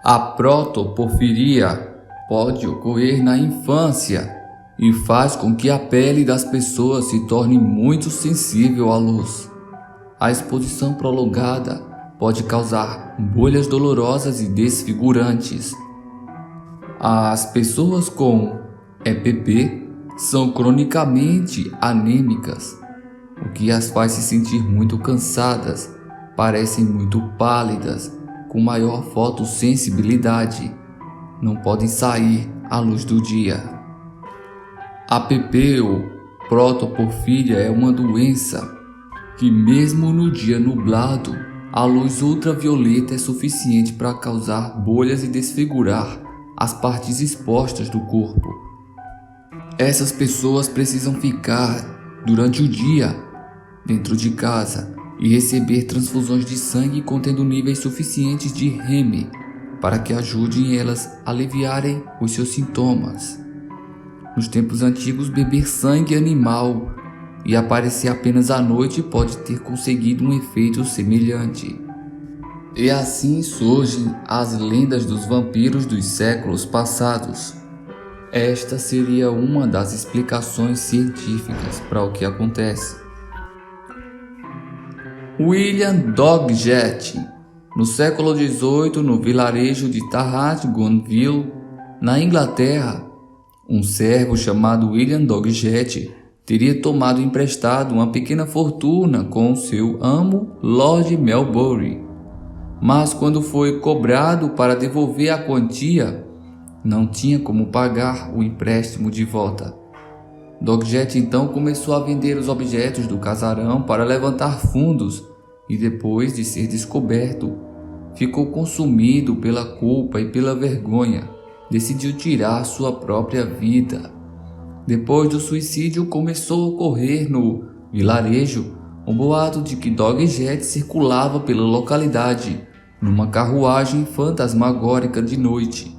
A protoporfiria pode ocorrer na infância e faz com que a pele das pessoas se torne muito sensível à luz. A exposição prolongada pode causar bolhas dolorosas e desfigurantes. As pessoas com EPP são cronicamente anêmicas, o que as faz se sentir muito cansadas, parecem muito pálidas, com maior fotossensibilidade, não podem sair à luz do dia. APP ou protoporfíria é uma doença que mesmo no dia nublado, a luz ultravioleta é suficiente para causar bolhas e desfigurar as partes expostas do corpo. Essas pessoas precisam ficar durante o dia dentro de casa e receber transfusões de sangue contendo níveis suficientes de Heme para que ajudem elas a aliviarem os seus sintomas. Nos tempos antigos, beber sangue animal e aparecer apenas à noite pode ter conseguido um efeito semelhante. E assim surgem as lendas dos vampiros dos séculos passados. Esta seria uma das explicações científicas para o que acontece. William Doggett, no século XVIII, no vilarejo de Tarrant Gunville, na Inglaterra, um servo chamado William Doggett teria tomado emprestado uma pequena fortuna com seu amo, Lord Melbourne. Mas quando foi cobrado para devolver a quantia, não tinha como pagar o empréstimo de volta. Doggett então começou a vender os objetos do casarão para levantar fundos e depois de ser descoberto, ficou consumido pela culpa e pela vergonha. Decidiu tirar sua própria vida. Depois do suicídio, começou a ocorrer no vilarejo um boato de que Doggett circulava pela localidade numa carruagem fantasmagórica de noite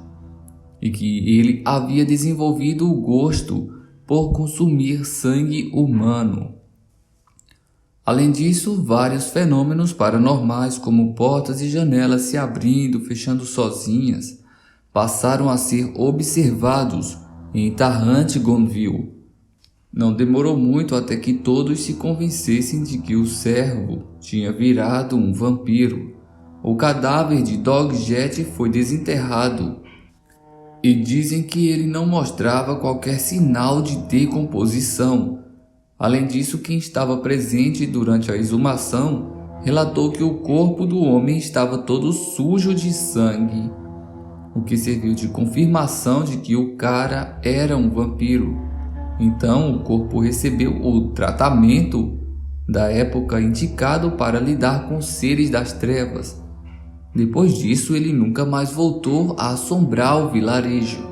e que ele havia desenvolvido o gosto por consumir sangue humano. Além disso, vários fenômenos paranormais, como portas e janelas se abrindo, fechando sozinhas, passaram a ser observados em Tarrant Gunville. Não demorou muito até que todos se convencessem de que o servo tinha virado um vampiro. O cadáver de Doggett foi desenterrado e dizem que ele não mostrava qualquer sinal de decomposição. Além disso, quem estava presente durante a exumação relatou que o corpo do homem estava todo sujo de sangue, o que serviu de confirmação de que o cara era um vampiro. Então o corpo recebeu o tratamento da época indicado para lidar com seres das trevas. Depois disso, ele nunca mais voltou a assombrar o vilarejo.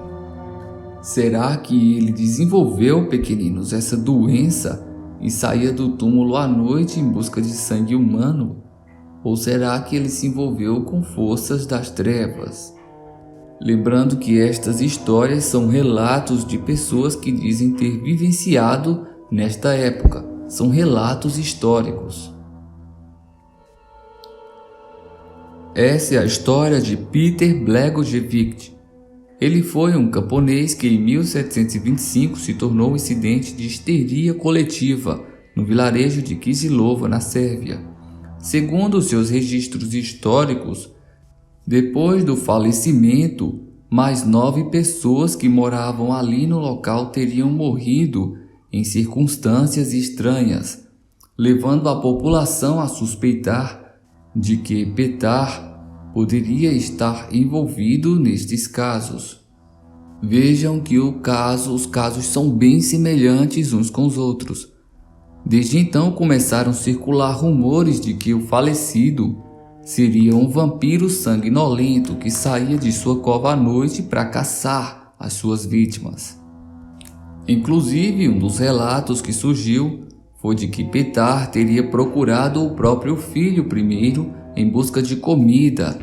Será que ele desenvolveu, pequeninos, essa doença e saía do túmulo à noite em busca de sangue humano? Ou será que ele se envolveu com forças das trevas? Lembrando que estas histórias são relatos de pessoas que dizem ter vivenciado nesta época. São relatos históricos. Essa é a história de Peter Blagojevich. Ele foi um camponês que em 1725 se tornou um incidente de histeria coletiva no vilarejo de Kisilova, na Sérvia. Segundo seus registros históricos, depois do falecimento, mais 9 pessoas que moravam ali no local teriam morrido em circunstâncias estranhas, levando a população a suspeitar de que Petar poderia estar envolvido nestes casos. Vejam que os casos são bem semelhantes uns com os outros. Desde então começaram a circular rumores de que o falecido seria um vampiro sanguinolento que saía de sua cova à noite para caçar as suas vítimas. Inclusive, um dos relatos que surgiu foi de que Petar teria procurado o próprio filho primeiro em busca de comida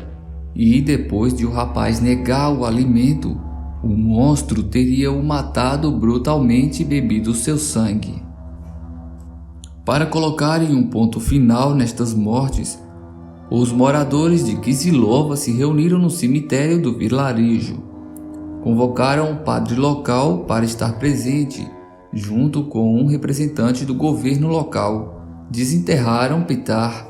e depois de o rapaz negar o alimento, o monstro teria o matado brutalmente e bebido seu sangue. Para colocarem um ponto final nestas mortes, os moradores de Kizilova se reuniram no cemitério do vilarejo. Convocaram o padre local para estar presente, junto com um representante do governo local. Desenterraram Petar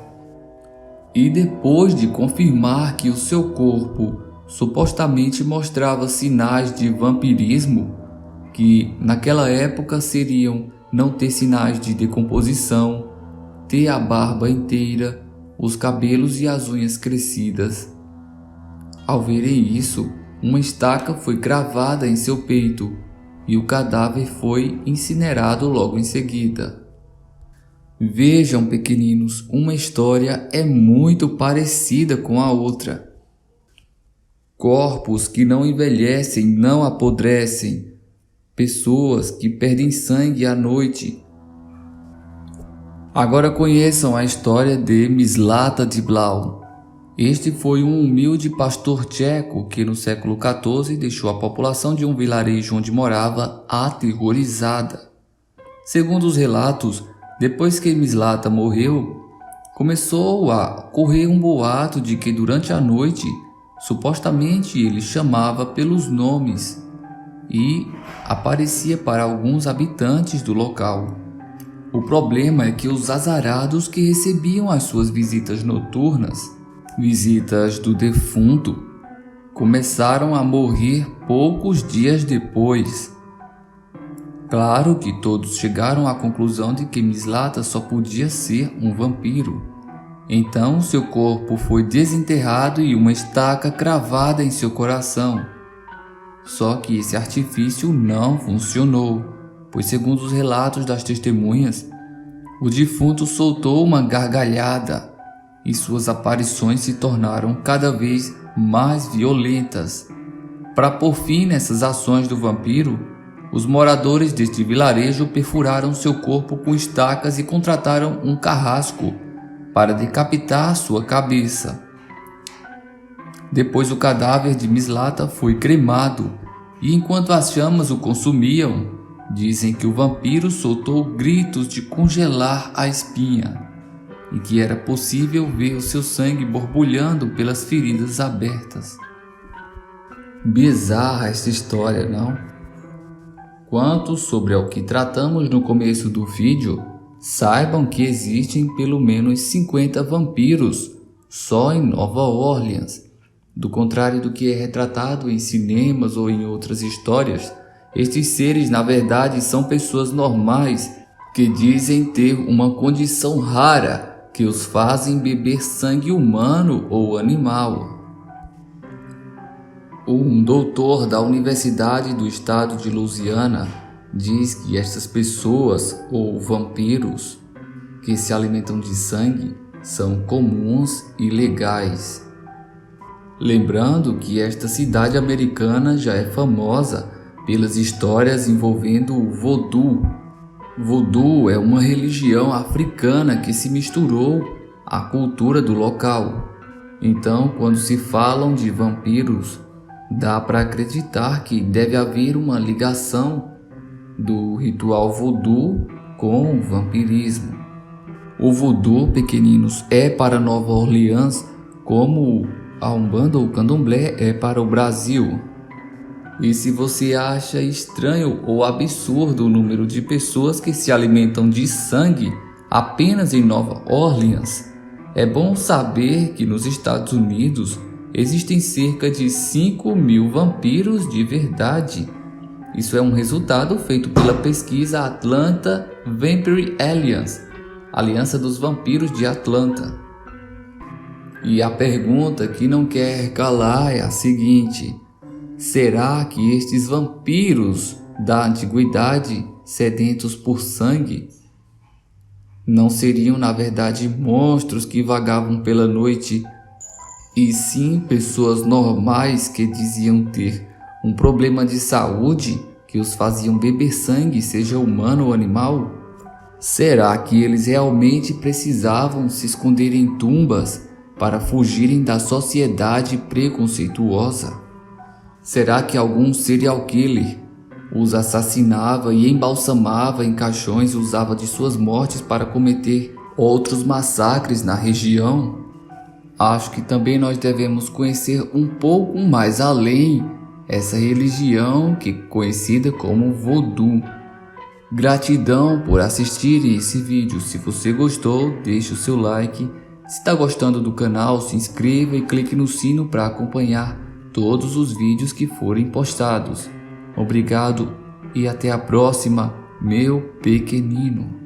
e, depois de confirmar que o seu corpo supostamente mostrava sinais de vampirismo, que naquela época seriam não ter sinais de decomposição, ter a barba inteira, os cabelos e as unhas crescidas. Ao verem isso, uma estaca foi cravada em seu peito e o cadáver foi incinerado logo em seguida. Vejam, pequeninos, uma história é muito parecida com a outra. Corpos que não envelhecem, não apodrecem. Pessoas que perdem sangue à noite. Agora conheçam a história de Mislata de Blau. Este foi um humilde pastor tcheco que no século XIV deixou a população de um vilarejo onde morava aterrorizada. Segundo os relatos, depois que Mislata morreu, começou a correr um boato de que durante a noite, supostamente ele chamava pelos nomes e aparecia para alguns habitantes do local. O problema é que os azarados que recebiam as suas visitas noturnas, visitas do defunto, começaram a morrer poucos dias depois. Claro que todos chegaram à conclusão de que Mislata só podia ser um vampiro. Então seu corpo foi desenterrado e uma estaca cravada em seu coração. Só que esse artifício não funcionou, pois segundo os relatos das testemunhas, o defunto soltou uma gargalhada e suas aparições se tornaram cada vez mais violentas. Para pôr fim nessas ações do vampiro, os moradores deste vilarejo perfuraram seu corpo com estacas e contrataram um carrasco para decapitar sua cabeça. Depois o cadáver de Mislata foi cremado e enquanto as chamas o consumiam, dizem que o vampiro soltou gritos de congelar a espinha e que era possível ver o seu sangue borbulhando pelas feridas abertas. Bizarra essa história, não? Quanto sobre o que tratamos no começo do vídeo, saibam que existem pelo menos 50 vampiros só em Nova Orleans. Do contrário do que é retratado em cinemas ou em outras histórias, estes seres na verdade são pessoas normais que dizem ter uma condição rara que os fazem beber sangue humano ou animal. Um doutor da Universidade do Estado de Louisiana diz que estas pessoas, ou vampiros, que se alimentam de sangue, são comuns e legais. Lembrando que esta cidade americana já é famosa pelas histórias envolvendo o voodoo. Voodoo é uma religião africana que se misturou à cultura do local. Então, quando se falam de vampiros, dá para acreditar que deve haver uma ligação do ritual voodoo com o vampirismo. O voodoo, pequeninos, é para Nova Orleans como a Umbanda ou Candomblé é para o Brasil. E se você acha estranho ou absurdo o número de pessoas que se alimentam de sangue apenas em Nova Orleans, é bom saber que nos Estados Unidos existem cerca de 5.000 vampiros de verdade. Isso é um resultado feito pela pesquisa Atlanta Vampire Alliance, Aliança dos Vampiros de Atlanta. E a pergunta que não quer calar é a seguinte: será que estes vampiros da antiguidade, sedentos por sangue, não seriam na verdade monstros que vagavam pela noite, e sim pessoas normais que diziam ter um problema de saúde que os faziam beber sangue, seja humano ou animal? Será que eles realmente precisavam se esconder em tumbas para fugirem da sociedade preconceituosa? Será que algum serial killer os assassinava e embalsamava em caixões e usava de suas mortes para cometer outros massacres na região? acho que também nós devemos conhecer um pouco mais além essa religião que é conhecida como Vodou. Gratidão por assistirem esse vídeo. Se você gostou, deixe o seu like. Se está gostando do canal, se inscreva e clique no sino para acompanhar todos os vídeos que forem postados. Obrigado e até a próxima, meu pequenino.